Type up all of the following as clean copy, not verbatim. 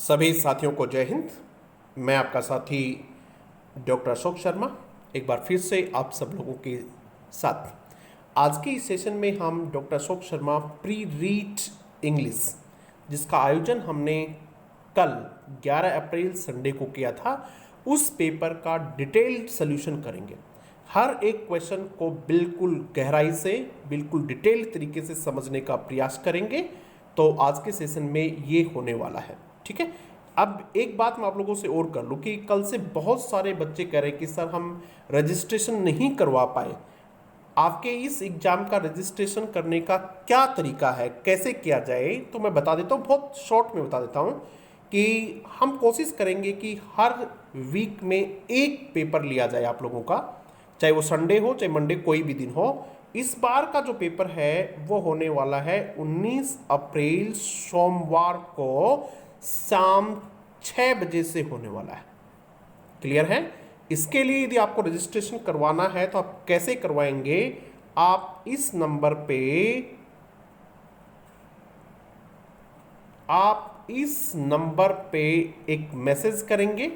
सभी साथियों को जय हिंद। मैं आपका साथी डॉक्टर अशोक शर्मा एक बार फिर से आप सब लोगों के साथ। आज के इस सेशन में हम doctor Ashok Sharma pre read English, जिसका आयोजन हमने कल 11 अप्रैल संडे को किया था, उस पेपर का डिटेल्ड सॉल्यूशन करेंगे। हर एक क्वेश्चन को बिल्कुल गहराई से, बिल्कुल डिटेल्ड तरीके से समझने का प्रयास करेंगे। तो आज के सेशन में ये होने वाला है, ठीक है। अब एक बात मैं आप लोगों से और कर लूँ कि कल से बहुत सारे बच्चे कह रहे हैं कि सर हम रजिस्ट्रेशन नहीं करवा पाए। आपके इस एग्ज़ाम का रजिस्ट्रेशन करने का क्या तरीका है, कैसे किया जाए, तो मैं बता देता हूँ, बहुत शॉर्ट में बता देता हूँ कि हम कोशिश करेंगे कि हर वीक में एक पेपर लिया जाए आप लोगों का, चाहे वो संडे हो चाहे मंडे, कोई भी दिन हो। इस बार का जो पेपर है वो होने वाला है 19 अप्रैल सोमवार को शाम 6 बजे से होने वाला है। क्लियर है? इसके लिए यदि आपको रजिस्ट्रेशन करवाना है तो आप कैसे करवाएंगे? आप इस नंबर पे एक मैसेज करेंगे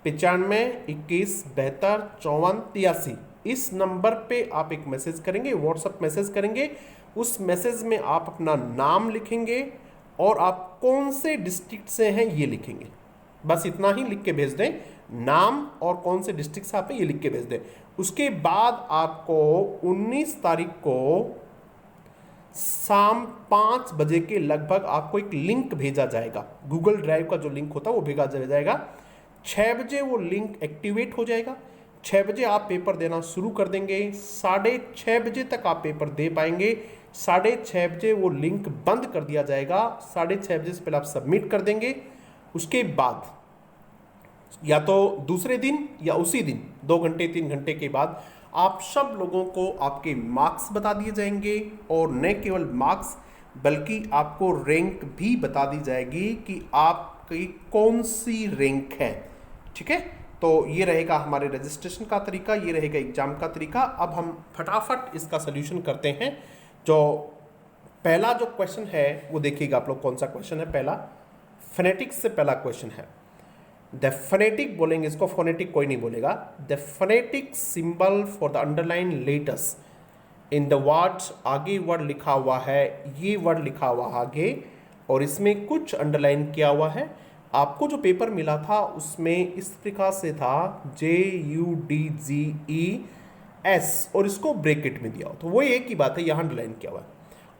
9521725483। इस नंबर पे आप एक मैसेज करेंगे, व्हाट्सएप मैसेज करेंगे। उस मैसेज में आप अपना नाम लिखेंगे और आप कौन से डिस्ट्रिक्ट से हैं ये लिखेंगे। बस इतना ही लिख के भेज दें, नाम और कौन से डिस्ट्रिक्ट से आप हैं ये लिख के भेज दें। उसके बाद आपको 19 तारीख को शाम 5 बजे के लगभग आपको एक लिंक भेजा जाएगा। गूगल ड्राइव का जो लिंक होता है वो भेजा जाएगा। 6 बजे वो लिंक एक्टिवेट हो जाएगा। 6 बजे आप पेपर देना शुरू कर देंगे। 6:30 बजे तक आप पेपर दे पाएंगे। 6:30 बजे वो लिंक बंद कर दिया जाएगा। 6:30 बजे से पहले आप सबमिट कर देंगे। उसके बाद या तो दूसरे दिन या उसी दिन 2 घंटे 3 घंटे के बाद आप सब लोगों को आपके मार्क्स बता दिए जाएंगे। और न केवल मार्क्स बल्कि आपको रैंक भी बता दी जाएगी कि आपकी कौन सी रैंक है, ठीक है। तो ये रहेगा हमारे रजिस्ट्रेशन का तरीका, ये रहेगा एग्जाम का तरीका। अब हम फटाफट इसका सोल्यूशन करते हैं। जो पहला जो क्वेश्चन है वो देखिएगा आप लोग, कौन सा क्वेश्चन है। पहला फोनेटिक्स से पहला क्वेश्चन है। द फोनेटिक बोलेंगे इसको, फोनेटिक कोई नहीं बोलेगा। The phonetic symbol for the underline letters in the word, आगे वर्ड लिखा हुआ है, ये वर्ड लिखा हुआ आगे और इसमें कुछ अंडरलाइन किया हुआ है। आपको जो पेपर मिला था उसमें इस प्रकार से था JUDGES और इसको ब्रैकेट में दिया हो, तो वो एक ही बात है, यहाँ अंडरलाइन किया हुआ है।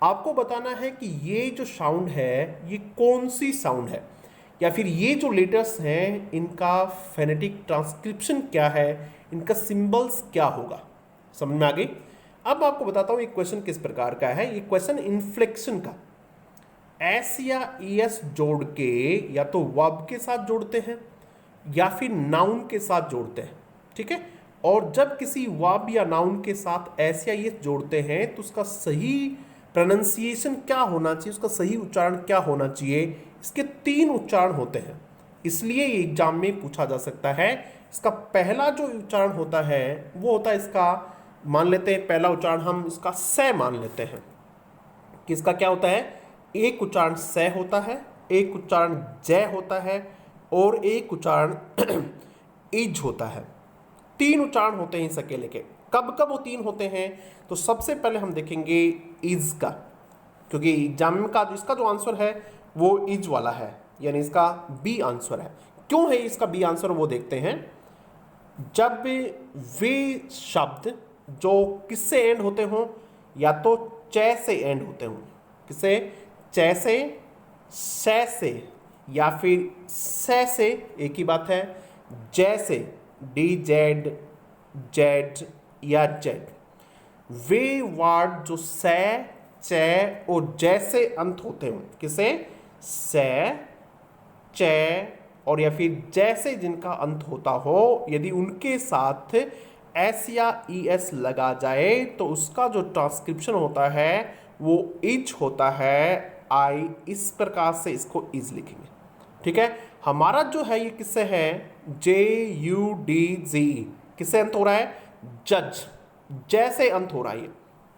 आपको बताना है कि ये जो साउंड है ये कौन सी साउंड है, या फिर ये जो लेटर्स हैं इनका फोनेटिक ट्रांसक्रिप्शन क्या है, इनका सिंबल्स क्या होगा। समझ में आ गई? अब आपको बताता हूँ ये क्वेश्चन किस प्रकार का है। ये क्वेश्चन इन्फ्लेक्शन का, एस या ES जोड़ के या तो वर्ब के साथ जोड़ते हैं या फिर नाउन के साथ जोड़ते हैं, ठीक है। और जब किसी वर्ब या नाउन के साथ एस या ES जोड़ते हैं तो उसका सही प्रोनाउंसिएशन क्या होना चाहिए, उसका सही उच्चारण क्या होना चाहिए। इसके 3 उच्चारण होते हैं, इसलिए ये एग्जाम में पूछा जा सकता है। इसका पहला जो उच्चारण होता है वो होता है इसका, मान लेते हैं पहला उच्चारण हम इसका से मान लेते हैं कि इसका क्या होता है। एक उच्चारण से होता है, एक उच्चारण जय होता है और एक उच्चारण इज होता है। 3 उच्चारण होते हैं इस अकेले के। कब कब वो 3 होते हैं, तो सबसे पहले हम देखेंगे इज का, क्योंकि एग्जाम का इसका जो आंसर है वो इज वाला है, यानी इसका बी आंसर है। क्यों है इसका बी आंसर वो देखते हैं। जब वे शब्द जो किससे एंड होते हों, या तो च से एंड होते हों, किससे, च से या फिर से, एक ही बात है, जैसे DZ जेड या जेड, वे वर्ड जो से, च और जैसे अंत होते हों, किसे, से, च और या फिर जैसे जिनका अंत होता हो, यदि उनके साथ एस या ES लगा जाए तो उसका जो ट्रांसक्रिप्शन होता है वो इज होता है। आई इस प्रकार से इसको इज लिखेंगे, ठीक है। हमारा जो है ये किससे है, JUDGE, किससे अंत हो रहा है, जज, जैसे अंत हो रहा है।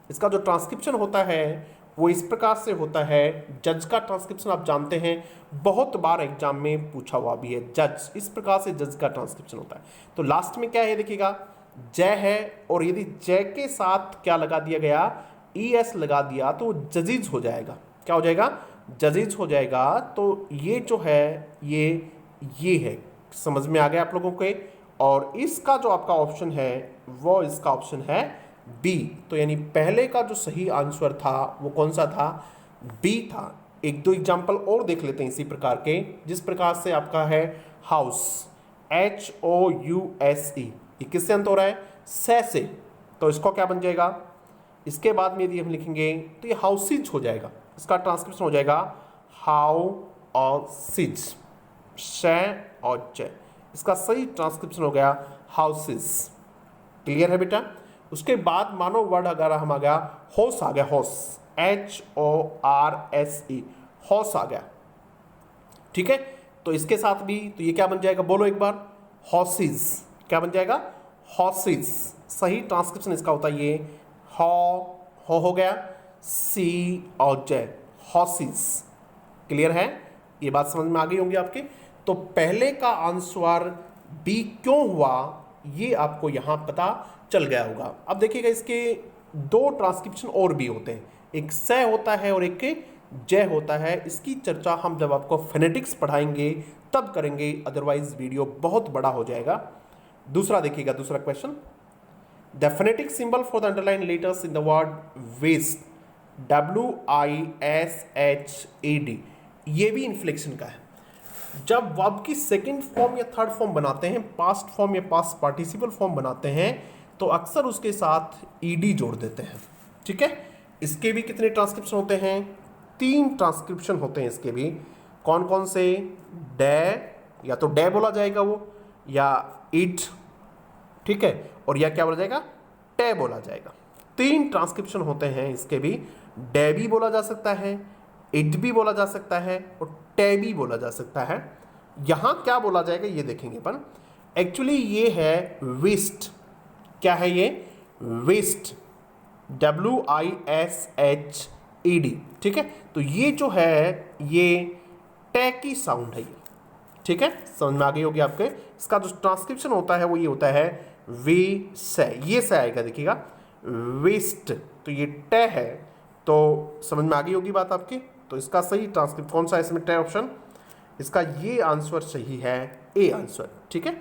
इसका जो ट्रांसक्रिप्शन होता है वो इस प्रकार से होता है। जज का ट्रांसक्रिप्शन आप जानते हैं, बहुत बार एग्जाम में पूछा हुआ भी है। जज, इस प्रकार से जज का ट्रांसक्रिप्शन होता है। तो लास्ट में क्या है देखिएगा, जय है, और यदि जय के साथ क्या लगा दिया गया, ES लगा दिया, तो जजीज हो जाएगा। क्या हो जाएगा, जजीज हो जाएगा। तो ये जो है ये है, समझ में आ गया आप लोगों के। और इसका जो आपका ऑप्शन है वो इसका ऑप्शन है बी। तो यानी पहले का जो सही आंसर था वो कौन सा था, बी था। एक दो एग्जाम्पल और देख लेते हैं इसी प्रकार के, जिस प्रकार से आपका है हाउस, HOUSE, ये किससे अंत हो रहा है, से। तो इसको क्या बन जाएगा, इसके बाद में यदि हम लिखेंगे तो ये हाउसिज हो जाएगा। इसका ट्रांसक्रिप्शन हो जाएगा हाउ और सिज, शे और चे। इसका सही ट्रांसक्रिप्शन हो गया हाउसेस। क्लियर है बेटा। उसके बाद मानो वर्ड अगर हम आ गया, हॉर्स आ गया, हॉर्स, HORSE, हॉर्स आ गया। ठीक है, तो इसके साथ भी तो ये क्या बन जाएगा, बोलो एक बार, हॉर्सेस। क्या बन जाएगा, हॉर्सेस। सही ट्रांसक्रिप्शन इसका होता है ये हो गया, सी और जे, हॉर्सेस। क्लियर है, ये बात समझ में आ गई होंगी आपके। तो पहले का आंसर बी क्यों हुआ ये आपको यहां पता चल गया होगा। अब देखिएगा इसके दो ट्रांसक्रिप्शन और भी होते हैं, एक से होता है और एक के जय होता है। इसकी चर्चा हम जब आपको फोनेटिक्स पढ़ाएंगे तब करेंगे, अदरवाइज वीडियो बहुत बड़ा हो जाएगा। दूसरा देखिएगा, दूसरा question, the phonetic symbol for the underline letters in the word west, WISHED, ये भी इन्फ्लेक्शन का है। जब वर्ब की सेकंड फॉर्म या थर्ड फॉर्म बनाते हैं, पास्ट फॉर्म या पास्ट पार्टिसिपल फॉर्म बनाते हैं, तो अक्सर उसके साथ ED जोड़ देते हैं। ठीक है, इसके भी कितने ट्रांसक्रिप्शन होते हैं, 3 ट्रांसक्रिप्शन होते हैं इसके भी। कौन कौन से, डे, या तो डे बोला जाएगा वो, या इट, ठीक है, और या क्या बोला जाएगा, टे बोला जाएगा। 3 ट्रांसक्रिप्शन होते हैं इसके भी। डे भी बोला जा सकता है, इट भी बोला जा सकता है, और टे भी बोला जा सकता है। यहां क्या बोला जाएगा ये देखेंगे अपन। एक्चुअली ये है वेस्ट। क्या है ये, वेस्ट, WISHED। ठीक है, तो ये जो है ये टे की साउंड है ये। ठीक है, समझ में आ गई होगी आपके। इसका जो ट्रांसक्रिप्शन होता है वो ये होता है वे से, ये से आएगा देखिएगा, वेस्ट। तो ये टे है, तो समझ में आ गई होगी बात आपकी। तो इसका सही ट्रांसक्रिप्ट कौन सा है इसमें, टे ऑप्शन, इसका ये आंसर सही है, ए आंसर। ठीक है,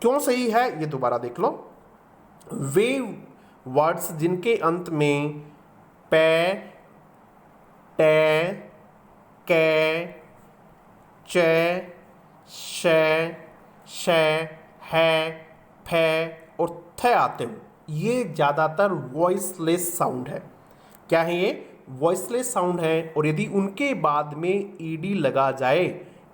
क्यों सही है ये दोबारा देख लो। वे वर्ड्स जिनके अंत में पे, टे, के, चे, शे, शे, है, फे और थे आते हो, ये ज़्यादातर वॉइसलेस साउंड है। क्या है ये, वॉइसलेस साउंड है। और यदि उनके बाद में ED लगा जाए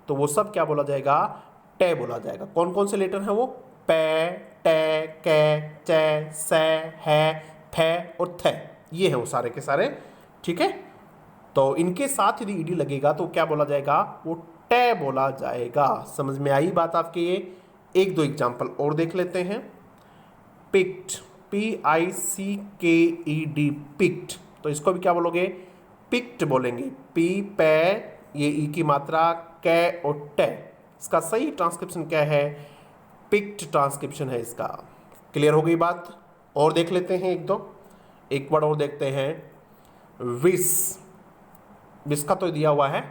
तो वो सब क्या बोला जाएगा, टे बोला जाएगा। कौन कौन से लेटर हैं वो, पे, टे, के, चे, से, है, फे और थे, ये हैं वो सारे के सारे। ठीक है, तो इनके साथ यदि ED लगेगा तो क्या बोला जाएगा, वो टे बोला जाएगा। समझ में आई बात आपके ये। एक दो एग्जाम्पल और देख लेते हैं। पिक्ट, PICKED, पिक्ट, तो इसको भी क्या बोलोगे, पिक्ट बोलेंगे। पी, पे, ये ई की मात्रा, कै और टे। इसका सही ट्रांसक्रिप्शन क्या है, पिक्ट ट्रांसक्रिप्शन है इसका। क्लियर हो गई बात। और देख लेते हैं एक वर्ड और देखते हैं, विस। विस का तो दिया हुआ है,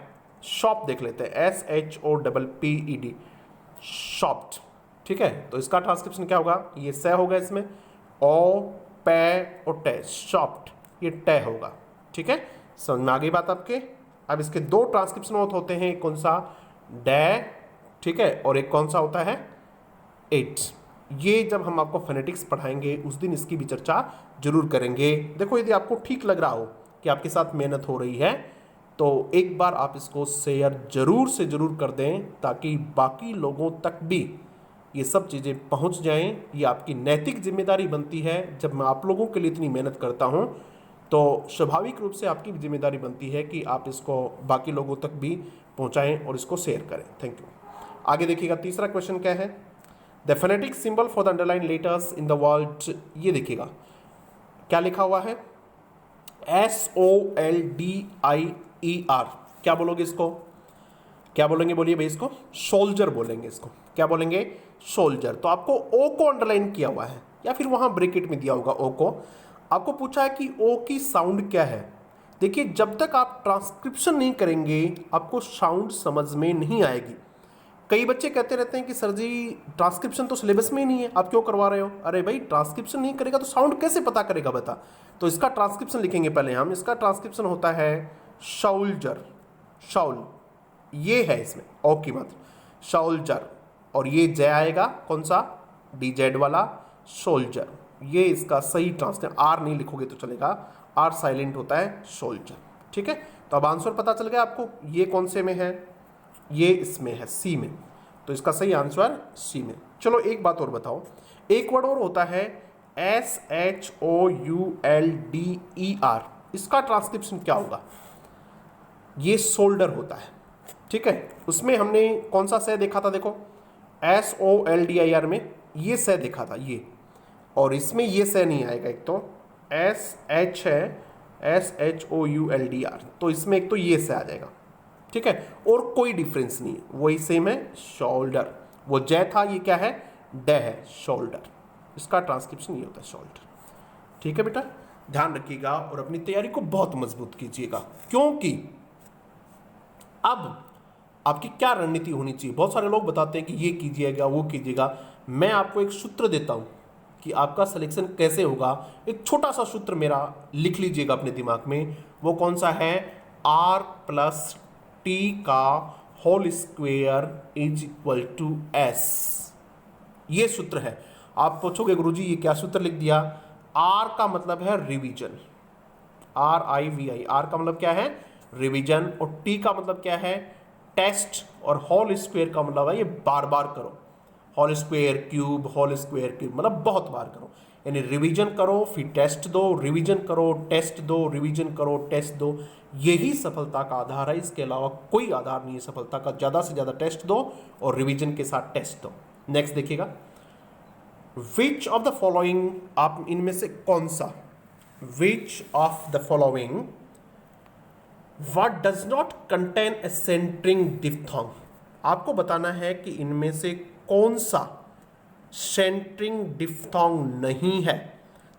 शॉप देख लेते हैं, SHOPPED, शॉप्ड। ठीक है, तो इसका ट्रांसक्रिप्शन क्या होगा, ये से होगा इसमें, ओ, पे और टे, शॉप्ड, ये टे होगा। ठीक है, समझ में आ गई बात आपके। अब इसके 2 ट्रांसक्रिप्शन होते हैं, एक कौन सा, डे, ठीक है, और एक कौन सा होता है, इट। ये जब हम आपको फोनेटिक्स पढ़ाएंगे उस दिन इसकी भी चर्चा जरूर करेंगे। देखो, यदि आपको ठीक लग रहा हो कि आपके साथ मेहनत हो रही है तो एक बार आप इसको शेयर जरूर से जरूर कर दें, ताकि बाकी लोगों तक भी ये सब चीज़ें पहुंच जाएं। ये आपकी नैतिक जिम्मेदारी बनती है। जब मैं आप लोगों के लिए इतनी मेहनत करता हूं तो स्वाभाविक रूप से आपकी जिम्मेदारी बनती है कि आप इसको बाकी लोगों तक भी पहुंचाएं और इसको शेयर करें। Thank you. आगे देखिएगा, तीसरा क्वेश्चन क्या है, the phonetic symbol for the underline letters in the word. ये देखिएगा क्या लिखा हुआ है, SOLDIER, क्या बोलोगे इसको? क्या बोलेंगे? बोलिए भाई, इसको सोल्जर बोलेंगे। इसको क्या बोलेंगे? सोल्जर। तो आपको ओ को अंडरलाइन किया हुआ है या फिर वहां ब्रैकेट में दिया होगा ओ को। आपको पूछा है कि ओ की साउंड क्या है। देखिए, जब तक आप ट्रांसक्रिप्शन नहीं करेंगे आपको साउंड समझ में नहीं आएगी। कई बच्चे कहते रहते हैं कि सर जी ट्रांसक्रिप्शन तो सिलेबस में ही नहीं है, आप क्यों करवा रहे हो? अरे भाई, ट्रांसक्रिप्शन नहीं करेगा तो साउंड कैसे पता करेगा, बता। तो इसका ट्रांसक्रिप्शन लिखेंगे पहले हम। इसका ट्रांसक्रिप्शन होता है शौल्जर। शाउल, ये है इसमें ओ की मात्रा, शौल्जर। और ये जय आएगा कौन सा? DZ वाला, सोल्जर। ये इसका सही ट्रांसलेशन। आर नहीं लिखोगे तो चलेगा, आर साइलेंट होता है, सोल्जर। ठीक है, तो अब आंसर पता चल गया आपको। ये कौन से में है? ये इसमें है, सी में। तो इसका सही आंसर सी में। चलो एक बात और बताओ, एक वर्ड और होता है SHOULDER। इसका ट्रांसक्रिप्शन क्या होगा? ये शोल्डर होता है। ठीक है, उसमें हमने कौन सा सह देखा था? देखो, SOLDIR में ये सह देखा था, ये। और इसमें ये सह नहीं आएगा। एक तो SH है, SHOULDR, तो इसमें एक तो ये सह आ जाएगा। ठीक है, और कोई डिफरेंस नहीं है, वही सेम है, शोल्डर। वो जय था, ये क्या है? डे है, शोल्डर। इसका ट्रांसक्रिप्शन ये होता है, शोल्डर। ठीक है बेटा, ध्यान रखिएगा और अपनी तैयारी को बहुत मजबूत कीजिएगा, क्योंकि अब आपकी क्या रणनीति होनी चाहिए। बहुत सारे लोग बताते हैं कि ये कीजिएगा, वो कीजिएगा। मैं आपको एक सूत्र देता हूं कि आपका सिलेक्शन कैसे होगा। एक छोटा सा सूत्र मेरा लिख लीजिएगा अपने दिमाग में। वो कौन सा है? R+T का whole square is equal to S। ये सूत्र है। आप पूछोगे गुरुजी ये क्या सूत्र लिख दिया? R का मतलब है रिवीजन, RIVI। R का मतलब क्या है? रिवीजन। और T का मतलब क्या है? टेस्ट। और होल स्क्वेयर का मतलब है ये बार बार करो, whole square cube, whole square cube, मतलब बहुत बार करो। यानी रिवीजन करो फिर टेस्ट दो, रिवीजन करो टेस्ट दो, रिवीजन करो टेस्ट दो। यही सफलता का आधार है, इसके अलावा कोई आधार नहीं है सफलता का। ज़्यादा से ज़्यादा टेस्ट दो और रिवीजन के साथ टेस्ट दो। नेक्स्ट देखिएगा, विच ऑफ द फॉलोइंग, आप इनमें से कौन सा, विच of the following What does not contain a centering diphthong। आपको बताना है कि इनमें से कौन सा सेंटरिंग डिफ्थोंग नहीं है।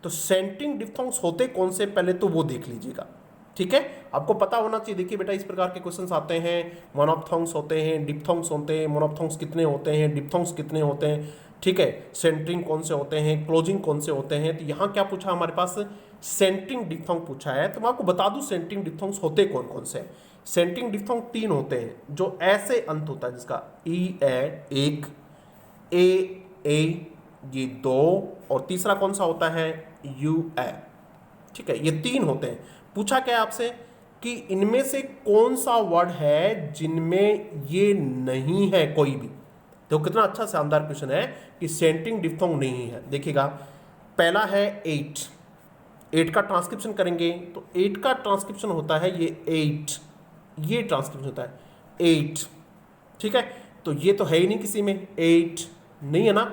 तो सेंटरिंग डिफ्थोंग्स होते कौन से, पहले तो वो देख लीजिएगा। ठीक है, आपको पता होना चाहिए। देखिए बेटा, इस प्रकार के क्वेश्चंस आते हैं, मोनोप्थोंग्स होते हैं, डिप्थोंग्स होते हैं। मोनोप्थोंग्स कितने होते हैं, डिप्थोंग्स कितने होते हैं। ठीक है, सेंटरिंग कौन से होते हैं, क्लोजिंग कौन से होते हैं। तो यहाँ क्या पूछा हमारे पास? सेंटरिंग डिप्थोंग पूछा है। तो मैं आपको बता दूं सेंटरिंग डिप्थोंग्स होते कौन कौन से हैं। सेंटरिंग डिप्थोंग 3 होते हैं, जो ऐसे अंत होता है, जिसका एक, ए ये 2, और तीसरा कौन सा होता है? UA। ठीक है, ये 3 होते हैं। पूछा क्या आपसे कि इनमें से कौन सा वर्ड है जिनमें ये नहीं है कोई भी। तो कितना अच्छा शानदार क्वेश्चन है कि सेंटरिंग डिप्थोंग नहीं है। देखिएगा, पहला है 8 का ट्रांसक्रिप्शन करेंगे तो 8 का ट्रांसक्रिप्शन होता है ये 8, ये ट्रांसक्रिप्शन होता है 8। ठीक है, तो ये तो है ही नहीं किसी में, 8 नहीं है ना,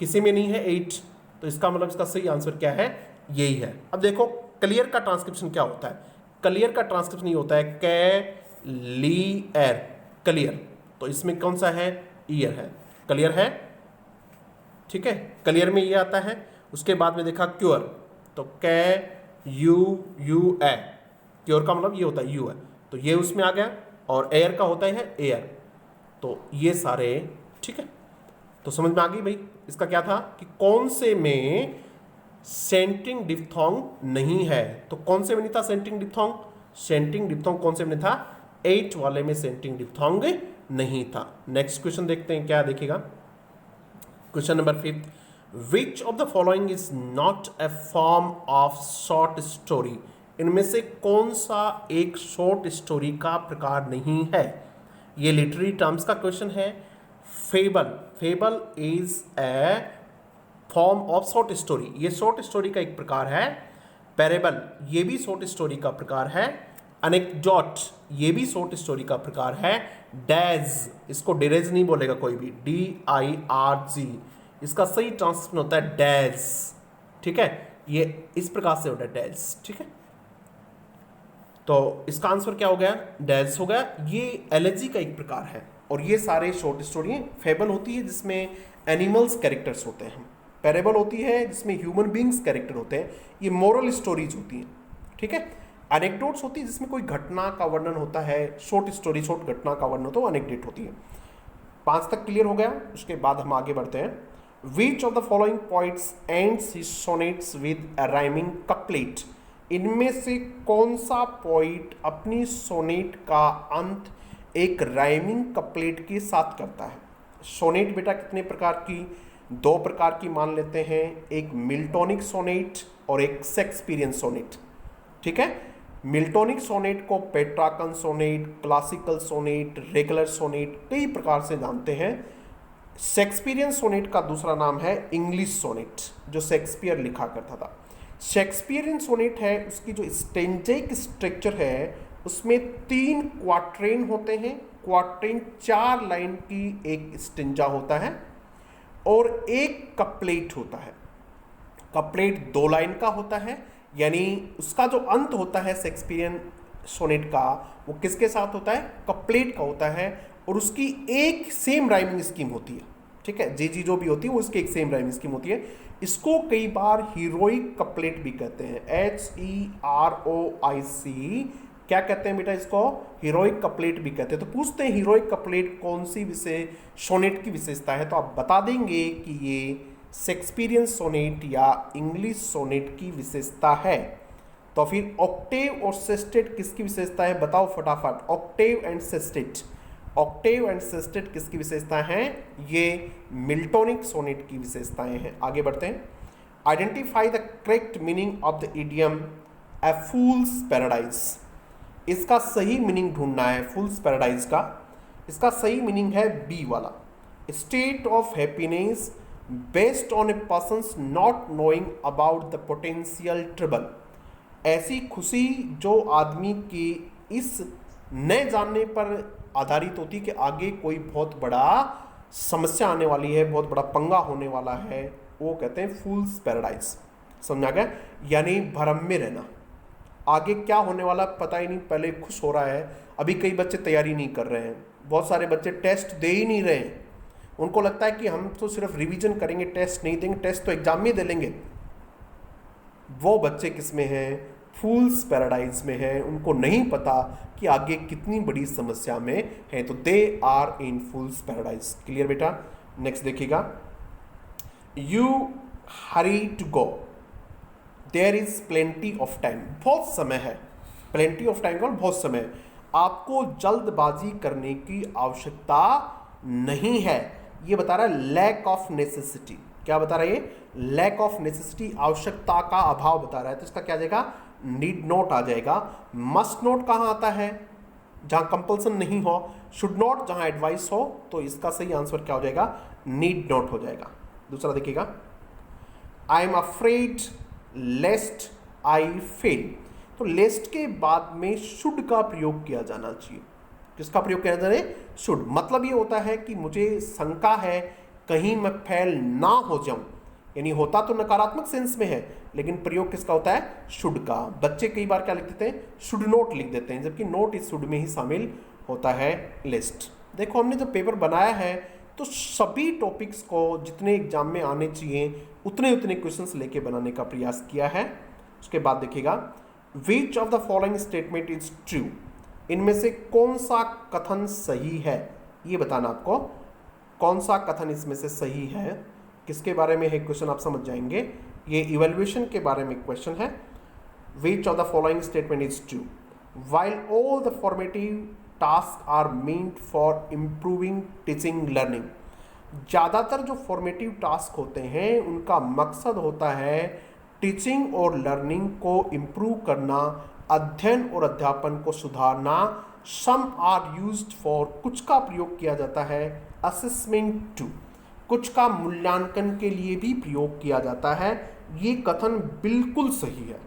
किसी में नहीं है 8। तो इसका मतलब इसका सही आंसर क्या है? यही है। अब देखो, क्लियर का ट्रांसक्रिप्शन क्या होता है? क्लियर का ट्रांसक्रिप्शन ये होता है कैलियर, क्लियर। तो इसमें कौन सा है? ईयर है, क्लियर है। ठीक है, क्लियर में ये आता है। उसके बाद में देखा क्योर, तो QUA, क्योर का मतलब ये होता है यू है, तो ये उसमें आ गया। और एयर का होता है एयर। तो ये सारे ठीक है, तो समझ में आ गई भाई इसका क्या था कि कौन से में सेंटरिंग डिप्थोंग नहीं है। तो कौन से में नहीं था सेंटरिंग डिप्थोंग? सेंटरिंग डिप्थोंग कौन से में था? 8 वाले में सेंटरिंग डिप्थोंग नहीं था। नेक्स्ट क्वेश्चन देखते हैं, क्या देखिएगा, question number 5, which of the following is not a form of short story. इनमें से कौन सा एक शॉर्ट स्टोरी का प्रकार नहीं है? ये लिटरेरी टर्म्स का क्वेश्चन है। Fable is a form of short story, ये शॉर्ट स्टोरी का एक प्रकार है। पैरेबल, ये भी शॉर्ट स्टोरी का प्रकार है। अनेक्डोट, ये भी शॉर्ट स्टोरी का प्रकार है। डैज, इसको डेरेज नहीं बोलेगा कोई भी, DIRG, इसका सही ट्रांसलेशन होता है डैज। ठीक है, ये इस प्रकार से होता है डैज। ठीक है, तो इसका आंसर क्या हो गया? डैज हो गया। ये एलर्जी का एक प्रकार है और ये सारे शॉर्ट स्टोरी फेबल होती है जिसमें एनिमल्स कैरेक्टर्स होते हैं, पैरेबल होती है जिसमें ह्यूमन बींग्स कैरेक्टर होते हैं, ये मोरल स्टोरीज होती हैं, ठीक है। एनेक्डोट्स होती है जिसमें कोई घटना का वर्णन होता है, शॉर्ट स्टोरी शॉर्ट घटना का वर्णन होता है, एनेक्डोट होती है। 5 तक क्लियर हो गया। उसके बाद हम आगे बढ़ते हैं। Which of the following points ends his sonnets with a rhyming couplet? इनमें से कौन सा पॉइंट अपनी सोनेट का अंत एक राइमिंग कपलेट के साथ करता है? सोनेट बेटा कितने प्रकार की? 2 प्रकार की मान लेते हैं, एक मिल्टोनिक सोनेट और एक शेक्सपियरियन सोनेट, ठीक है। मिल्टोनिक सोनेट को Petrarchan sonnet, classical sonnet, regular sonnet कई प्रकार से जानते हैं। शेक्सपियरियन सोनेट का दूसरा नाम है इंग्लिश सोनेट, जो शेक्सपियर लिखा करता था। शेक्सपियरियन सोनेट है, उसकी जो स्टेंजेक स्ट्रक्चर है उसमें 3 क्वाट्रेन होते हैं। क्वाट्रेन 4 लाइन की एक स्टेंजा होता है और एक कपलेट होता है। कपलेट 2 लाइन का होता है, यानी उसका जो अंत होता है शेक्सपियरियन सोनेट का वो किसके साथ होता है? कपलेट का होता है और उसकी एक सेम राइमिंग स्कीम होती है, ठीक है। जी जो भी होती है वो उसकी एक सेम राइमिंग स्कीम होती है। इसको कई बार हीरोइक कपलेट भी कहते हैं, HEROIC। क्या कहते हैं बेटा इसको? हीरोइक कपलेट भी कहते हैं। तो पूछते हैं हीरोइक कपलेट कौन सी सोनेट की विशेषता है, तो आप बता देंगे कि ये शेक्सपियरियन सोनेट या इंग्लिश सोनेट की विशेषता है। तो फिर ऑक्टेव और सेस्टेट किसकी विशेषता है? बताओ फटाफट। Octave and sestet, Octave and sestet किसकी विशेषता है? ये मिल्टोनिक सोनेट की विशेषताएं हैं। आगे बढ़ते हैं। Identify the correct meaning of the idiom A fools paradise. इसका सही मीनिंग ढूंढना है फूल्स पैराडाइज का। इसका सही मीनिंग है बी वाला, state of happiness based on A persons not knowing about the potential trouble. ऐसी खुशी जो आदमी की इस न जानने पर आधारित होती कि आगे कोई बहुत बड़ा समस्या आने वाली है, बहुत बड़ा पंगा होने वाला है, वो कहते हैं फूल्स पैराडाइज। समझा गया? यानी भ्रम में रहना, आगे क्या होने वाला पता ही नहीं, पहले खुश हो रहा है। अभी कई बच्चे तैयारी नहीं कर रहे हैं, बहुत सारे बच्चे टेस्ट दे ही नहीं रहे हैं। उनको लगता है कि हम तो सिर्फ रिवीजन करेंगे, टेस्ट नहीं देंगे, टेस्ट तो एग्जाम में दे लेंगे। वो बच्चे किस में हैं? फूल्स पैराडाइज में हैं। उनको नहीं पता कि आगे कितनी बड़ी समस्या में है, तो they are in fools paradise. Clear बेटा? नेक्स्ट देखिएगा। You hurry to go, there is plenty of time. बहुत समय है, प्लेंटी ऑफ टाइम का बहुत समय। आपको जल्दबाजी करने की आवश्यकता नहीं है, ये बता रहा है लैक ऑफ नेसेसिटी। क्या बता रहा है ये? लैक ऑफ नेसेसिटी, आवश्यकता का अभाव बता रहा है। तो इसका क्या आ जाएगा? नीड नॉट आ जाएगा। मस्ट नॉट कहाँ आता है? जहां कंपल्सन नहीं हो। शुड नॉट जहां एडवाइस हो। तो इसका सही आंसर क्या हो जाएगा? नीड नॉट हो जाएगा। दूसरा देखिएगा, I am afraid lest I fail. तो लेस्ट के बाद में शुड का प्रयोग किया जाना चाहिए। किसका प्रयोग किया जाना है? शुड। मतलब ये होता है कि मुझे शंका है कहीं मैं फेल ना हो जाऊं, यानी होता तो नकारात्मक सेंस में है, लेकिन प्रयोग किसका होता है? शुड का। बच्चे कई बार क्या लिख देते हैं? शुड नोट लिख देते हैं, जबकि नोट इस शुड में ही शामिल होता है लिस्ट। देखो हमने जब पेपर बनाया है तो सभी टॉपिक्स को जितने एग्जाम में आने चाहिए उतने क्वेश्चंस लेके बनाने का प्रयास किया है। उसके बाद देखिएगा, विच of the following statement is true. इनमें से कौन सा कथन सही है, ये बताना आपको। कौन सा कथन इसमें से सही है, किसके बारे में है क्वेश्चन, आप समझ जाएंगे। ये इवैल्यूएशन के बारे में क्वेश्चन है। Which of the following statement is true. While all the formative task are meant for improving teaching learning. ज़्यादातर जो फॉर्मेटिव टास्क होते हैं उनका मकसद होता है टीचिंग और लर्निंग को इम्प्रूव करना, अध्ययन और अध्यापन को सुधारना। सम आर यूज्ड फॉर, कुछ का प्रयोग किया जाता है असेसमेंट टू, कुछ का मूल्यांकन के लिए भी प्रयोग किया जाता है। ये कथन बिल्कुल सही है।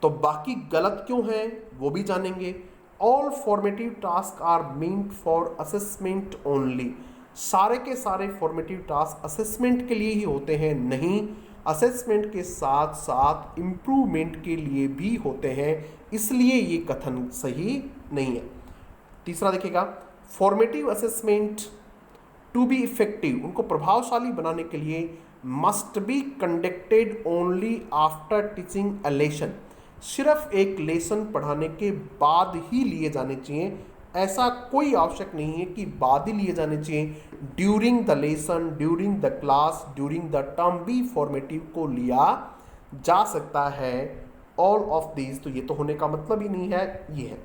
तो बाकी गलत क्यों है वो भी जानेंगे। All formative task are meant for assessment only. सारे के सारे फॉर्मेटिव टास्क असेसमेंट के लिए ही होते हैं, नहीं असेसमेंट के साथ साथ इम्प्रूवमेंट के लिए भी होते हैं, इसलिए ये कथन सही नहीं है। तीसरा देखिएगा, formative assessment to be effective, उनको प्रभावशाली बनाने के लिए must be conducted only after teaching a lesson, सिर्फ एक लेसन पढ़ाने के बाद ही लिए जाने चाहिए। ऐसा कोई आवश्यक नहीं है कि बाद ही लिए जाने चाहिए। During the lesson, during the class, during the term भी फॉर्मेटिव को लिया जा सकता है। ऑल ऑफ दीज, तो ये तो होने का मतलब ही नहीं है, ये है।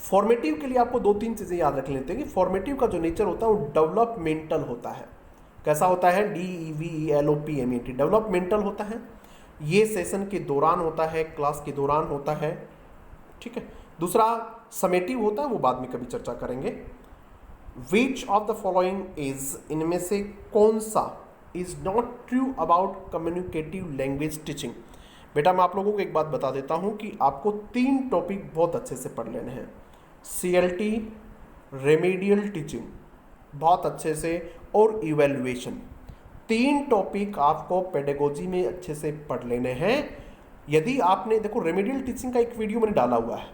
फॉर्मेटिव के लिए आपको दो तीन चीज़ें याद रख लेते हैं कि फॉर्मेटिव का जो नेचर होता है वो डेवलपमेंटल होता है। कैसा होता है? DEVELOPMENT, डेवलपमेंटल होता है। ये सेशन के दौरान होता है, क्लास के दौरान होता है, ठीक है। दूसरा समेटिव होता है, वो बाद में कभी चर्चा करेंगे। विच ऑफ द फॉलोइंग इज, इनमें से कौन सा is not true about communicative language teaching. बेटा मैं आप लोगों को एक बात बता देता हूं कि आपको 3 टॉपिक बहुत अच्छे से पढ़ लेने हैं। CLT, रेमेडियल टीचिंग बहुत अच्छे से, और इवैल्यूएशन। 3 टॉपिक आपको पेडागोजी में अच्छे से पढ़ लेने हैं। यदि आपने, देखो रेमेडियल टीचिंग का एक वीडियो मैंने डाला हुआ है,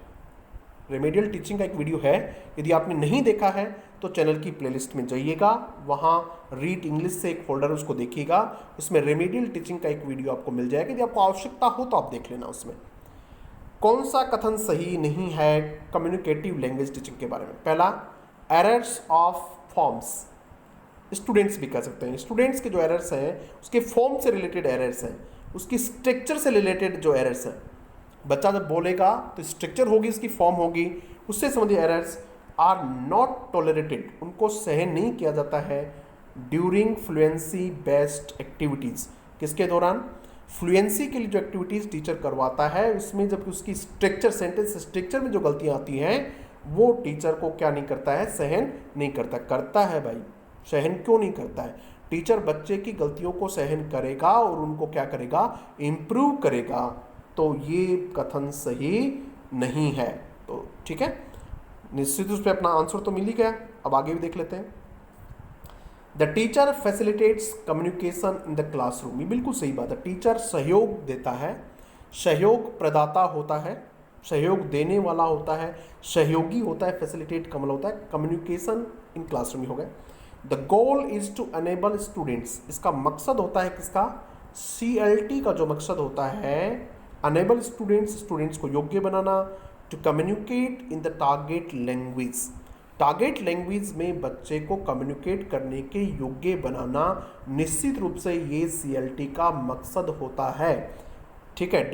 रेमेडियल टीचिंग का एक वीडियो है, यदि आपने नहीं देखा है तो चैनल की प्लेलिस्ट में जाइएगा, वहाँ रीड इंग्लिश से एक फोल्डर है, उसको देखिएगा, उसमें रेमेडियल टीचिंग का एक वीडियो आपको मिल जाएगा। यदि आपको आवश्यकता हो तो आप देख लेना। उसमें कौन सा कथन सही नहीं है कम्युनिकेटिव लैंग्वेज टीचिंग के बारे में? पहला, एरर्स ऑफ फॉर्म्स, स्टूडेंट्स भी कह सकते हैं। स्टूडेंट्स के जो एरर्स हैं उसके फॉर्म से रिलेटेड एरर्स हैं, उसकी स्ट्रक्चर से रिलेटेड जो एरर्स हैं। बच्चा जब बोलेगा तो स्ट्रक्चर होगी, उसकी फॉर्म होगी, उससे संबंधित एरर्स आर नॉट टॉलरेटेड, उनको सहन नहीं किया जाता है ड्यूरिंग फ्लुएंसी बेस्ड एक्टिविटीज़। किसके दौरान? फ्लुएंसी के लिए जो एक्टिविटीज़ टीचर करवाता है उसमें, जबकि उसकी स्ट्रक्चर, सेंटेंस स्ट्रक्चर में जो गलतियाँ आती हैं वो टीचर को क्या नहीं करता है? सहन नहीं करता। करता है भाई, सहन क्यों नहीं करता है? टीचर बच्चे की गलतियों को सहन करेगा और उनको क्या करेगा? इम्प्रूव करेगा। तो ये कथन सही नहीं है। तो ठीक है, निश्चित रूप से अपना आंसर तो मिल ही गया। अब आगे भी देख लेते हैं। The teacher facilitates communication in the classroom, ये बिल्कुल सही बात है। टीचर सहयोग देता है, सहयोग प्रदाता होता है, सहयोग देने वाला होता है, सहयोगी होता है। फैसिलिटेट का मतलब होता है कम्युनिकेशन इन क्लासरूम हो गया। The goal is to enable students, इसका मकसद होता है किसका? CLT का जो मकसद होता है, अनेबल स्टूडेंट्स, स्टूडेंट्स को योग्य बनाना, to communicate in the target language, target language में बच्चे को कम्युनिकेट करने के योग्य बनाना। निश्चित रूप से ये CLT का मकसद होता है, ठीक है।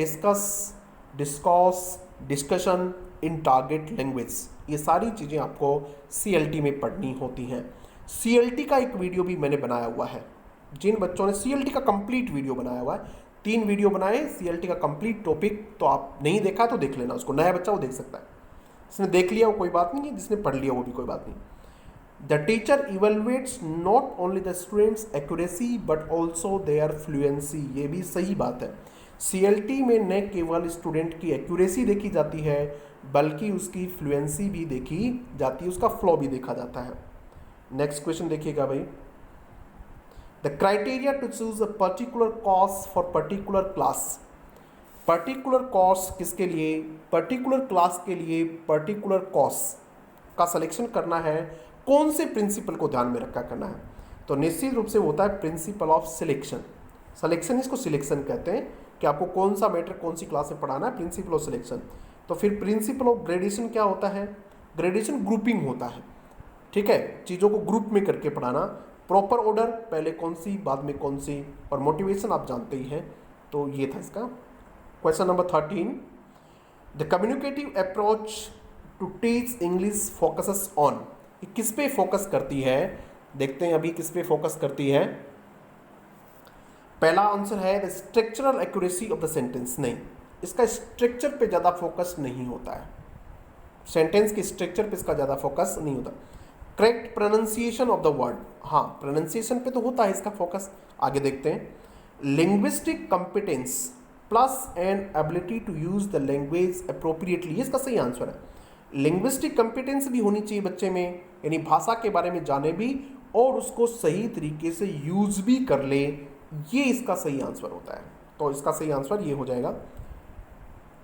डिस्कशन इन टारगेट लैंग्वेज, ये सारी चीज़ें आपको CLT में पढ़नी होती हैं। CLT का एक वीडियो भी मैंने बनाया हुआ है। जिन बच्चों ने CLT का कंप्लीट वीडियो बनाया हुआ है, 3 वीडियो बनाए CLT का कंप्लीट टॉपिक, तो आप नहीं देखा तो देख लेना उसको, नया बच्चा वो देख सकता है। जिसने देख लिया वो कोई बात नहीं है, जिसने पढ़ लिया वो भी कोई बात नहीं। The teacher evaluates not only the students accuracy but also their fluency, ये भी सही बात है। CLT में न केवल स्टूडेंट की एक्यूरेसी देखी जाती है बल्कि उसकी फ्लुएंसी भी देखी जाती है, उसका फ्लो भी देखा जाता है। नेक्स्ट क्वेश्चन देखिएगा भाई। The criteria to choose a particular course for particular class, particular course किसके लिए? पर्टिकुलर क्लास के लिए पर्टिकुलर कोर्स का सिलेक्शन करना है, कौन से प्रिंसिपल को ध्यान में रखकर करना है? तो निश्चित रूप से होता है प्रिंसिपल ऑफ सिलेक्शन। सिलेक्शन, इसको सिलेक्शन कहते हैं कि आपको कौन सा मैटर कौन सी क्लास में पढ़ाना है, प्रिंसिपल ऑफ सिलेक्शन। तो फिर प्रिंसिपल ऑफ ग्रेडेशन क्या होता है? ग्रेडेशन ग्रुपिंग होता है, ठीक है, चीज़ों को ग्रुप में करके पढ़ाना। प्रॉपर ऑर्डर, पहले कौन सी बाद में कौन सी, और मोटिवेशन आप जानते ही हैं। तो ये था इसका। Question number 13, the communicative approach to teach English focuses on, ये किस पे फोकस करती है? देखते हैं अभी किस पे फोकस करती है। पहला आंसर है the structural accuracy of the sentence, नहीं, इसका स्ट्रक्चर पे ज़्यादा फोकस नहीं होता है, सेंटेंस के स्ट्रक्चर पे इसका ज़्यादा फोकस नहीं होता। Correct pronunciation of the word, हाँ प्रोनाउंसिएशन पे तो होता है इसका फोकस। आगे देखते हैं। Linguistic competence plus an ability to use the language appropriately, इसका सही आंसर है। लिंग्विस्टिक कॉम्पिटेंस भी होनी चाहिए बच्चे में, यानी भाषा के बारे में जाने भी और उसको सही तरीके से यूज भी कर ले, ये इसका सही आंसर होता है। तो इसका सही आंसर ये हो जाएगा।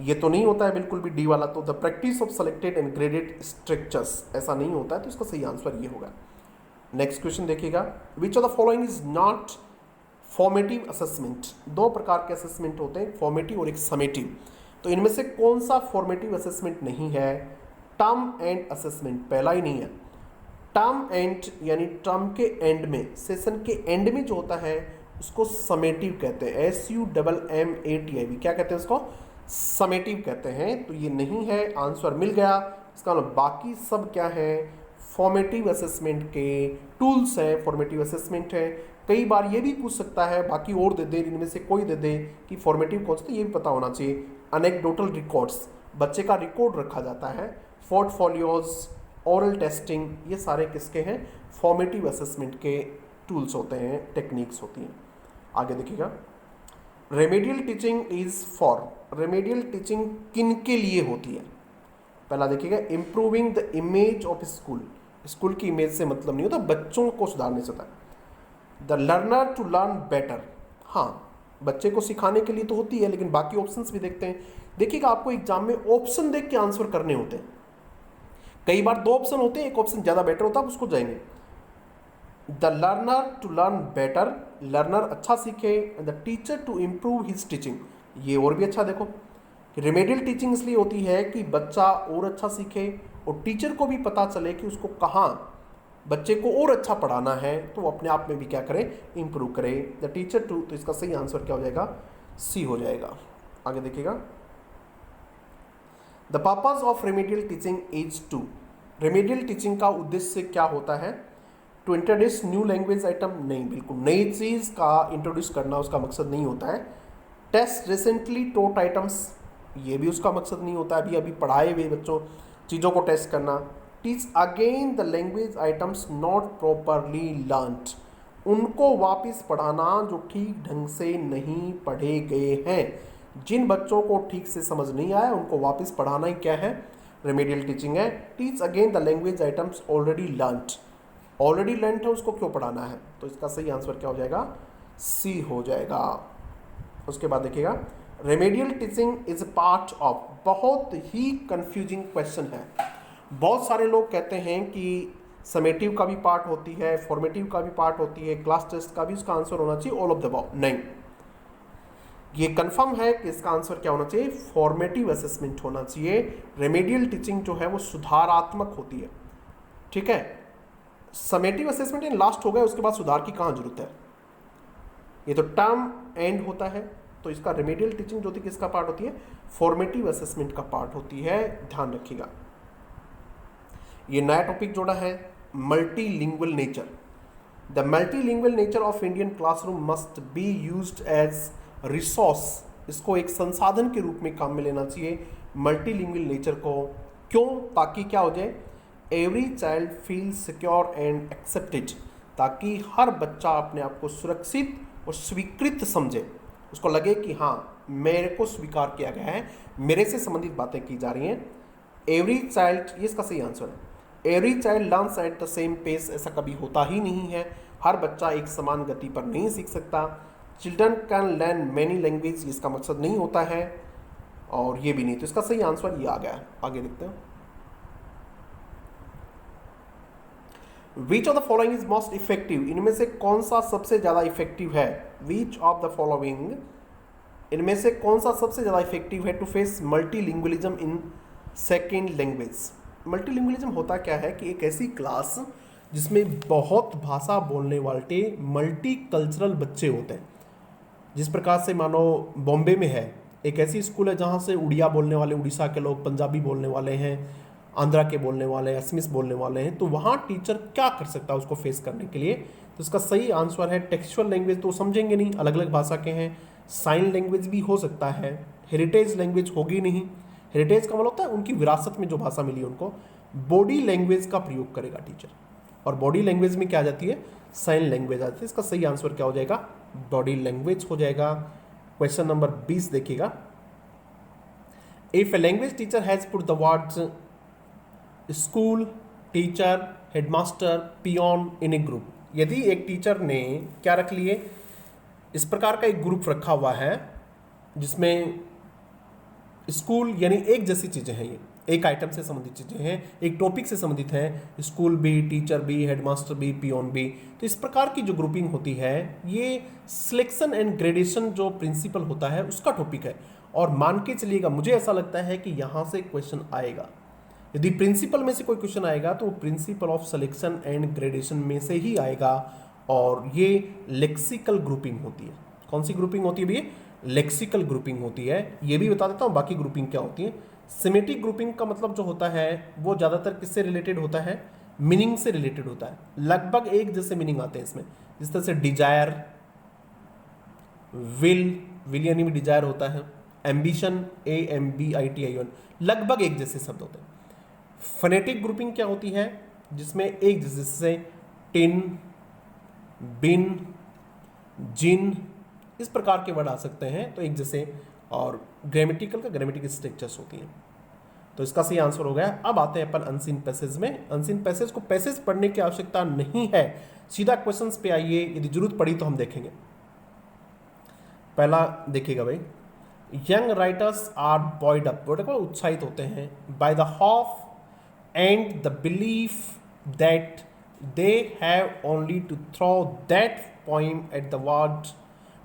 ये तो नहीं होता है बिल्कुल भी डी वाला, तो the practice of selected and graded structures, ऐसा नहीं होता है, तो इसका सही आंसर ये होगा। नेक्स्ट क्वेश्चन देखिएगा, विच of the following is not formative assessment. दो प्रकार के असेसमेंट होते हैं, फॉर्मेटिव और एक समेटिव। तो इनमें से कौन सा फॉर्मेटिव असेसमेंट नहीं है? टर्म एंड असेसमेंट पहला ही नहीं है। टर्म एंड यानी टर्म के एंड में, सेशन के एंड में जो होता है उसको समेटिव कहते हैं, SUMMATIV, क्या कहते हैं उसको? समेटिव कहते हैं। तो ये नहीं है, आंसर मिल गया। इसका मतलब बाकी सब क्या है? फॉर्मेटिव असेसमेंट के टूल्स हैं, फॉर्मेटिव असेसमेंट है। कई बार ये भी पूछ सकता है, बाकी और दे दे, इनमें से कोई दे दे कि फॉर्मेटिव कौन सा, तो ये भी पता होना चाहिए। एनेक्डोटल रिकॉर्ड्स, बच्चे का रिकॉर्ड रखा जाता है, पोर्टफोलियोज, ओरल टेस्टिंग, ये सारे किसके हैं? फॉर्मेटिव असेसमेंट के टूल्स होते हैं, टेक्निक्स होती हैं। आगे देखिएगा, remedial teaching is for, remedial teaching किन के लिए होती है? पहला देखिएगा, improving the image of school, school की इमेज से मतलब नहीं होता, बच्चों को सुधारने से होता है। The learner to learn better, हाँ बच्चे को सिखाने के लिए तो होती है, लेकिन बाकी ऑप्शंस भी देखते हैं। देखिएगा, आपको एग्जाम में ऑप्शन देख के आंसर करने होते हैं। कई बार दो ऑप्शन होते हैं, एक ऑप्शन ज़्यादा बेटर होता है, आप उसको जाएंगे। The learner to learn better, learner अच्छा सीखे, and the teacher to improve his teaching, ये और भी अच्छा देखो। रेमेडियल टीचिंग इसलिए होती है कि बच्चा और अच्छा सीखे और टीचर को भी पता चले कि उसको कहाँ बच्चे को और अच्छा पढ़ाना है, तो वो अपने आप में भी क्या करे? इम्प्रूव करे। द टीचर टू, तो इसका सही आंसर क्या हो जाएगा? सी हो जाएगा। आगे देखिएगा, the purpose of remedial teaching is to, remedial teaching का उद्देश्य क्या होता है? To introduce new language item, नहीं, बिल्कुल नई चीज़ का इंट्रोड्यूस करना उसका मकसद नहीं होता है। टेस्ट रिसेंटली टॉट आइटम्स, ये भी उसका मकसद नहीं होता है, अभी अभी पढ़ाए हुए बच्चों चीज़ों को टेस्ट करना। Teach again the language items not properly learned, उनको वापस पढ़ाना जो ठीक ढंग से नहीं पढ़े गए हैं। जिन बच्चों को ठीक से समझ नहीं आया उनको वापस पढ़ाना ही क्या है? रेमेडियल टीचिंग है। Teach again the language items already learned, already learned है उसको क्यों पढ़ाना है? तो इसका सही आंसर क्या हो जाएगा? सी हो जाएगा। उसके बाद देखिएगा, remedial teaching is part of, बहुत ही कंफ्यूजिंग क्वेश्चन है। बहुत सारे लोग कहते हैं कि समेटिव का भी पार्ट होती है, फॉर्मेटिव का भी पार्ट होती है, क्लास टेस्ट का भी, उसका आंसर होना चाहिए ऑल ऑफ द अबव। नहीं, ये कंफर्म है कि इसका आंसर क्या होना चाहिए? फॉर्मेटिव असेसमेंट होना चाहिए। रेमेडियल टीचिंग जो है वो सुधारात्मक होती है, ठीक है। समेटिव असेसमेंट इन लास्ट हो गया, उसके बाद सुधार की कहाँ जरूरत है? ये तो टर्म एंड होता है, तो इसका रेमेडियल टीचिंग जो थी किसका पार्ट होती है? फॉर्मेटिव असेसमेंट का पार्ट होती है, ध्यान रखिएगा। ये नया टॉपिक जोड़ा है, multilingual nature. The multilingual nature of Indian classroom must be used as resource, इसको एक संसाधन के रूप में काम में लेना चाहिए मल्टीलिंगुअल नेचर को। क्यों? ताकि क्या हो जाए? Every child feel secure and accepted, ताकि हर बच्चा अपने आप को सुरक्षित और स्वीकृत समझे, उसको लगे कि हाँ मेरे को स्वीकार किया गया है, मेरे से संबंधित बातें की जा रही हैं। एवरी चाइल्ड, ये इसका सही आंसर है। Every child learns at the same pace, ऐसा कभी होता ही नहीं है, हर बच्चा एक समान गति पर नहीं सीख सकता। Children can learn many language, इसका मकसद नहीं होता है, और ये भी नहीं, तो इसका सही आंसर ये आ गया है। आगे देखते हैं, which of the following is most effective, इनमें से कौन सा सबसे ज्यादा इफेक्टिव है? विच ऑफ द फॉलोइंग, इनमें से कौन सा सबसे ज्यादा इफेक्टिव है to face multilingualism in second language? Multilingualism होता क्या है कि एक ऐसी क्लास जिसमें बहुत भाषा बोलने वाले मल्टी कल्चरल बच्चे होते हैं। जिस प्रकार से मानो बॉम्बे में है, एक ऐसी स्कूल है जहाँ से उड़िया बोलने वाले उड़ीसा के लोग, पंजाबी बोलने वाले हैं, आंध्रा के बोलने वाले, असमिस बोलने वाले हैं, तो वहाँ टीचर क्या कर सकता है उसको फेस करने के लिए? तो इसका सही आंसर है टेक्सचुअल लैंग्वेज, तो समझेंगे नहीं, अलग अलग भाषा के हैं। साइन लैंग्वेज भी हो सकता है, हेरिटेज लैंग्वेज होगी नहीं, हेरिटेज का मतलब होता है उनकी विरासत में जो भाषा मिली उनको। बॉडी लैंग्वेज का प्रयोग करेगा टीचर, और बॉडी लैंग्वेज में क्या आ जाती है? साइन लैंग्वेज आती है। इसका सही आंसर क्या हो जाएगा? बॉडी लैंग्वेज हो जाएगा। क्वेश्चन नंबर 20 देखिएगा, if a language teacher has put the words school, teacher, headmaster, peon in a group, यदि एक टीचर ने क्या रख लिए? इस प्रकार का एक ग्रुप रखा हुआ है जिसमें स्कूल यानी एक जैसी चीज़ें हैं, ये एक आइटम से संबंधित चीज़ें हैं, एक टॉपिक से संबंधित है, स्कूल भी, टीचर भी, हेडमास्टर भी, पियोन भी। तो इस प्रकार की जो ग्रुपिंग होती है ये सिलेक्शन एंड ग्रेडेशन जो प्रिंसिपल होता है उसका टॉपिक है। और मान के चलिएगा, मुझे ऐसा लगता है कि यहाँ से क्वेश्चन आएगा। यदि प्रिंसिपल में से कोई क्वेश्चन आएगा तो वो principle of selection and gradation में से ही आएगा। और ये लेक्सिकल ग्रुपिंग होती है। कौन सी ग्रुपिंग होती है भैया? लेक्सिकल ग्रुपिंग होती है। ये भी बता देता हूँ बाकी ग्रुपिंग क्या होती है। सिमेटिक ग्रुपिंग का मतलब जो होता है वो ज़्यादातर किससे रिलेटेड होता है? मीनिंग से रिलेटेड होता है। लगभग एक जैसे मीनिंग आते हैं इसमें, जिस तरह से डिजायर, विल यानी भी डिजायर होता है, एम्बिशन, AMBITION, लगभग एक जैसे शब्द होते हैं। फनेटिक ग्रुपिंग क्या होती है? जिसमें एक जैसे टिन, बिन, जिन, इस प्रकार के वर्ड आ सकते हैं, तो एक जैसे। और ग्रामेटिकल स्ट्रक्चर्स होती हैं। तो इसका सही आंसर हो गया। अब आते हैं अपन अनसीन पैसेज में। अनसीन पैसेज को पैसेज पढ़ने की आवश्यकता नहीं है, सीधा क्वेश्चंस पे आइए, यदि जरूरत पड़ी तो हम देखेंगे। पहला देखिएगा भाई, young writers are buoyed up, उत्साहित होते हैं, by the hope and the belief that they have only to throw that poem at the world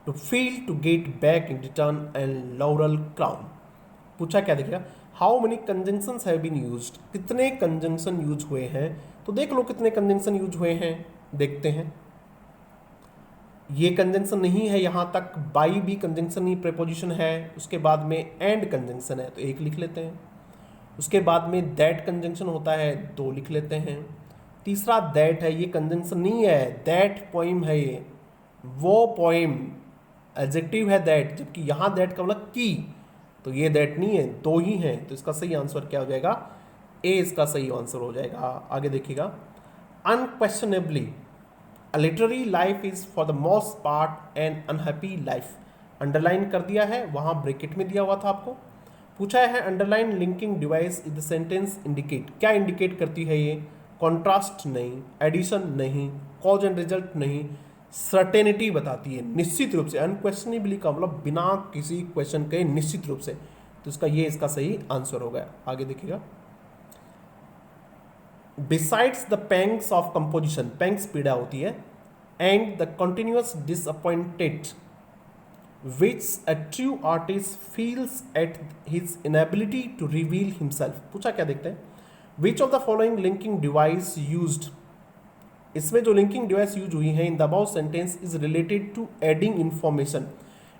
to feel to get back in return and laurel crown. पूछा क्या देखिएगा, how many conjunctions have been used, कितने conjunction use हुए हैं। तो देख लो कितने conjunction use हुए हैं, देखते हैं। ये कंजंक्शन नहीं है यहाँ तक, बाई भी कंजंक्शन ही प्रेपोजिशन है, उसके बाद में एंड कंजंक्शन है तो एक लिख लेते हैं, उसके बाद में दैट कंजंक्शन होता है दो लिख लेते हैं, तीसरा दैट है, ये कंजंक्शन नहीं है, दैट पोइम है, ये वो पोइम एडजेक्टिव है दैट, जबकि यहाँ दैट का मतलब की, तो ये दैट नहीं है, दो ही हैं। तो इसका सही आंसर क्या हो जाएगा? ए इसका सही आंसर हो जाएगा। आगे देखिएगा, unquestionably A literary life is for the most part an unhappy life। Underline कर दिया है, वहाँ ब्रैकेट में दिया हुआ था आपको। पूछा है underline linking device is the sentence indicate, क्या इंडिकेट करती है ये? कॉन्ट्रास्ट नहीं, एडिशन नहीं, कॉज एंड रिजल्ट नहीं, सर्टेनिटी बताती है निश्चित रूप से। अनक्वेश्चनेबली का मतलब बिना किसी क्वेश्चन के निश्चित रूप से, तो इसका ये इसका सही आंसर हो गया। आगे देखिएगा, besides the pangs of composition, pangs पीड़ा होती है, and the continuous disappointed which a true artist feels at his inability to reveal himself. पूछा क्या देखते हैं, which of the following linking device used, इसमें जो लिंकिंग डिवाइस यूज हुई है in the above sentence is related to adding information,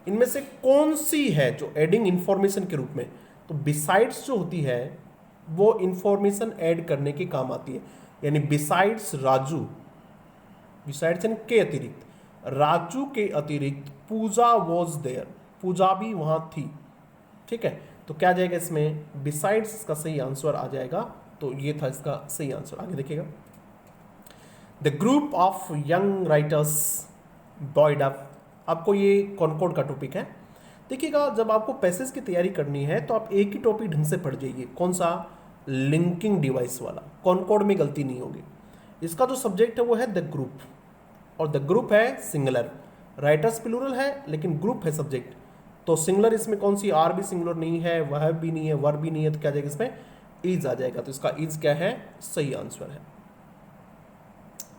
इनमें से कौन सी है जो एडिंग इंफॉर्मेशन के रूप में? तो बिसाइड्स जो होती है वो इंफॉर्मेशन ऐड करने के काम आती है, यानी बिसाइड्स राजू, बिसाइड्स यानी के अतिरिक्त, राजू के अतिरिक्त पूजा वॉज देयर, पूजा भी वहां थी। ठीक है, तो क्या जाएगा इसमें? बिसाइड्स का सही आंसर आ जाएगा। तो ये था इसका सही आंसर। आगे देखिएगा, the group of young writers buoyed up, आपको ये कॉनकॉर्ड का टॉपिक है। देखिएगा, जब आपको पैसेज की तैयारी करनी है तो आप एक ही टॉपिक ढंग से पढ़ जाइए। कौन सा? लिंकिंग डिवाइस वाला। कॉनकॉर्ड में गलती नहीं होगी। इसका जो सब्जेक्ट है वो है द ग्रुप, और द ग्रुप है सिंगुलर, राइटर्स प्लूरल है लेकिन ग्रुप है सब्जेक्ट, तो सिंगुलर इसमें कौन सी? आर भी सिंगुलर नहीं है, वह भी नहीं है, वर भी नहीं है, तो क्या जाएगा इसमें? इज आ जाएगा। तो इसका इज क्या है? सही आंसर है।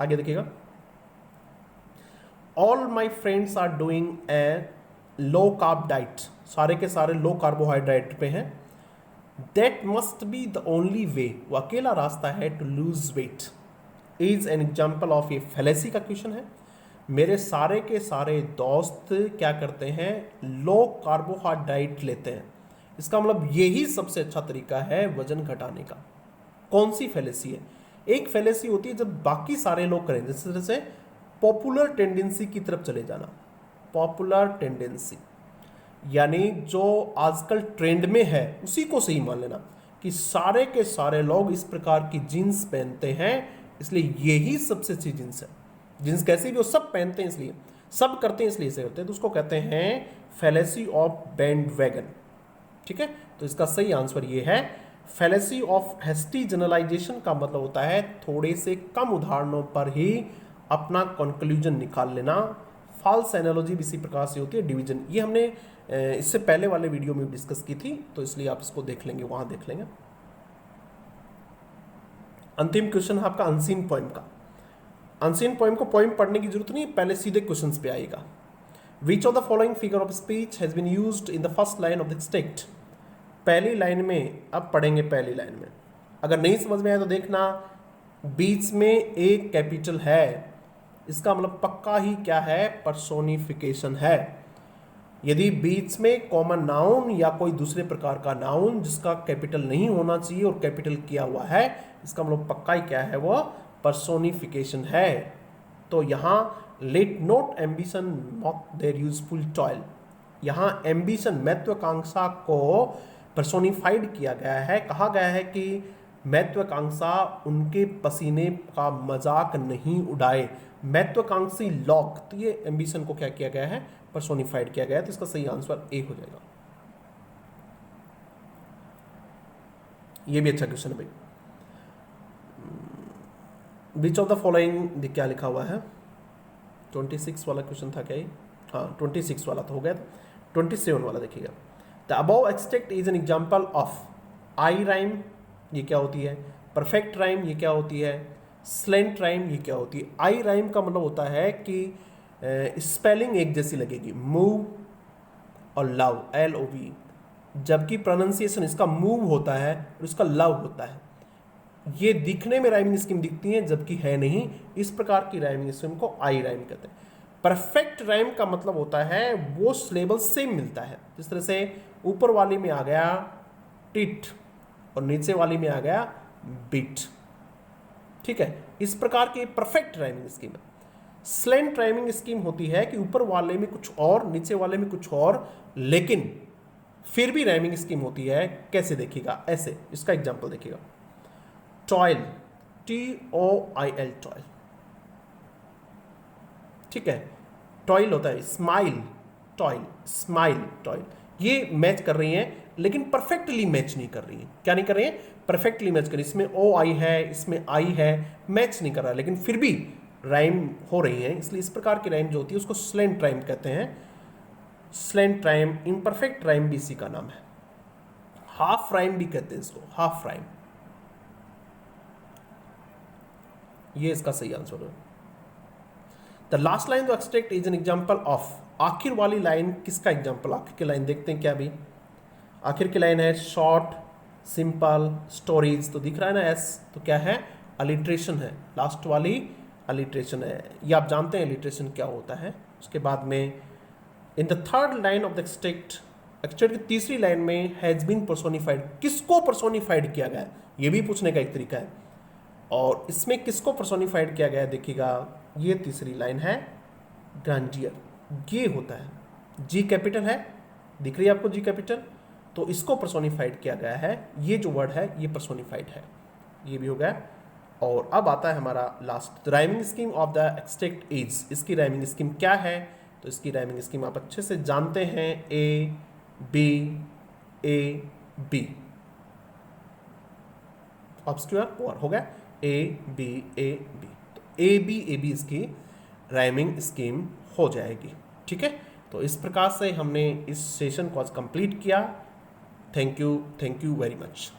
आगे देखिएगा, all my friends are doing a low carb diet, सारे के सारे लो कार्बोहाइड्रेट पे हैं। That must be the only way, वो अकेला रास्ता है to lose weight, is an example of a fallacy का क्वेश्चन है। मेरे सारे के सारे दोस्त क्या करते हैं? लो कार्बोहाइड्रेट लेते हैं, इसका मतलब यही सबसे अच्छा तरीका है वजन घटाने का। कौन सी फैलेसी है? एक फैलेसी होती है जब बाकी सारे लोग करें, जिस तरह से पॉपुलर टेंडेंसी की तरफ चले जाना। पॉपुलर टेंडेंसी यानी जो आजकल ट्रेंड में है उसी को सही मान लेना कि सारे के सारे लोग इस प्रकार की जीन्स पहनते हैं, इसलिए यही सबसे अच्छी जीन्स है। जीन्स कैसी भी हो, सब पहनते हैं इसलिए, सब करते हैं इसलिए इसे करते हैं, तो उसको कहते हैं फैलेसी ऑफ बैंड वैगन। ठीक है, तो इसका सही आंसर ये है। फैलेसी ऑफ हेस्टी जनरलाइजेशन का मतलब होता है थोड़े से कम उदाहरणों पर ही अपना कंक्लूजन निकाल लेना। फॉल्स एनालॉजी भी इसी प्रकार से होती है, डिवीजन। ये हमने इससे पहले वाले वीडियो में डिस्कस की थी, तो इसलिए आप इसको देख लेंगे, वहां देख लेंगे। अंतिम क्वेश्चन है आपका अनसीन पोएम का। अनसीन पोएम को पोएम पढ़ने की जरूरत नहीं, पहले सीधे क्वेश्चंस पे आएगा। Which of the following figure of speech has been used in the first line of the text. पहली लाइन में, अब पढ़ेंगे पहली लाइन में। अगर नहीं समझ में आया तो देखना, बीच में एक कैपिटल है, इसका मतलब पक्का ही क्या है, पर्सोनिफिकेशन है। यदि बीच में कॉमन नाउन या कोई दूसरे प्रकार का नाउन जिसका कैपिटल नहीं होना चाहिए और कैपिटल किया हुआ है, इसका मतलब पक्का ही क्या है, वो पर्सोनिफिकेशन है। तो यहाँ let not ambition mock their useful toil, यहाँ एम्बिशन महत्वाकांक्षा को पर्सोनिफाइड किया गया है। कहा गया है कि महत्वाकांक्षा उनके पसीने का मजाक नहीं उड़ाए, महत्वाकांक्षी लोग। तो ये एम्बिशन को क्या किया गया है, पर्सोनिफाइड किया गया है। तो इसका सही आंसर ए हो जाएगा। ये भी अच्छा क्वेश्चन है भाई। बीच ऑफ द फॉलोइंग क्या लिखा हुआ है, 26 वाला क्वेश्चन था क्या ये? हाँ 26 वाला तो हो गया। 27 वाला देखिएगा। The above extract is an example of I rhyme, ये क्या होती है, परफेक्ट राइम, ये क्या होती है, स्लेंट राइम, ये क्या होती है। आई राइम का मतलब होता है कि स्पेलिंग एक जैसी लगेगी, मूव और लव, LOV, जबकि प्रोनाउंसिएशन इसका मूव होता है और इसका लव होता है। ये दिखने में राइमिंग स्कीम दिखती है जबकि है नहीं, इस प्रकार की राइमिंग स्कीम को आई राइम कहते हैं। परफेक्ट राइम का मतलब होता है वो सिलेबल सेम मिलता है, जिस तरह से ऊपर वाली में आ गया टिट और नीचे वाली में आ गया बिट, ठीक है। इस प्रकार की परफेक्ट राइमिंग स्कीम है। स्लेंट राइमिंग स्कीम होती है कि ऊपर वाले में कुछ और, नीचे वाले में कुछ और, लेकिन फिर भी राइमिंग स्कीम होती है। कैसे देखिएगा, ऐसे, इसका एग्जांपल देखिएगा। टॉयल, TOIL, टॉयल, ठीक है। टॉयल होता है स्माइल, टॉयल, स्माइल, टॉयल। ये मैच कर रही हैं लेकिन परफेक्टली मैच नहीं कर रही हैं। क्या नहीं कर रही हैं, परफेक्टली मैच कर रही। इसमें OI है, इसमें I है, मैच नहीं कर रहा, लेकिन फिर भी राइम हो रही हैं। इसलिए इस प्रकार की राइम जो होती है उसको स्लेंट राइम कहते हैं। स्लेंट राइम, इम्परफेक्ट राइम भी इसी का नाम है। हाफ राइम भी कहते हैं इसको, हाफ राइम। ये इसका सही आंसर है। The last line the extract is an example of, आखिर वाली लाइन किसका एग्जाम्पल, आखिर की लाइन देखते हैं क्या भी। आखिर की लाइन है शॉर्ट सिंपल स्टोरीज, तो दिख रहा है ना S, तो क्या है, अलिट्रेशन है, लास्ट वाली अलिट्रेशन है। ये आप जानते हैं अलिट्रेशन क्या होता है। उसके बाद में in the third line of the extract, extract की तीसरी लाइन में हैज बीन पर्सोनिफाइड, किसको पर्सोनिफाइड किया गया है, ये भी पूछने का एक तरीका है। और इसमें किसको पर्सोनिफाइड किया गया है, देखिएगा ये तीसरी लाइन है, ग्रांडियर, ये होता है, G कैपिटल है, दिख रही है आपको G कैपिटल, तो इसको पर्सोनिफाइड किया गया है। ये जो वर्ड है ये पर्सोनिफाइड है, ये भी हो गया। और अब आता है हमारा last, rhyming scheme of the extract is, इसकी राइमिंग स्कीम क्या है, तो इसकी राइमिंग स्कीम आप अच्छे से जानते हैं, A B, ऑब्स्क्यूर और हो गया A B, तो A B इसकी राइमिंग स्कीम हो जाएगी, ठीक है। तो इस प्रकार से हमने इस सेशन को आज कंप्लीट किया। Thank you very much.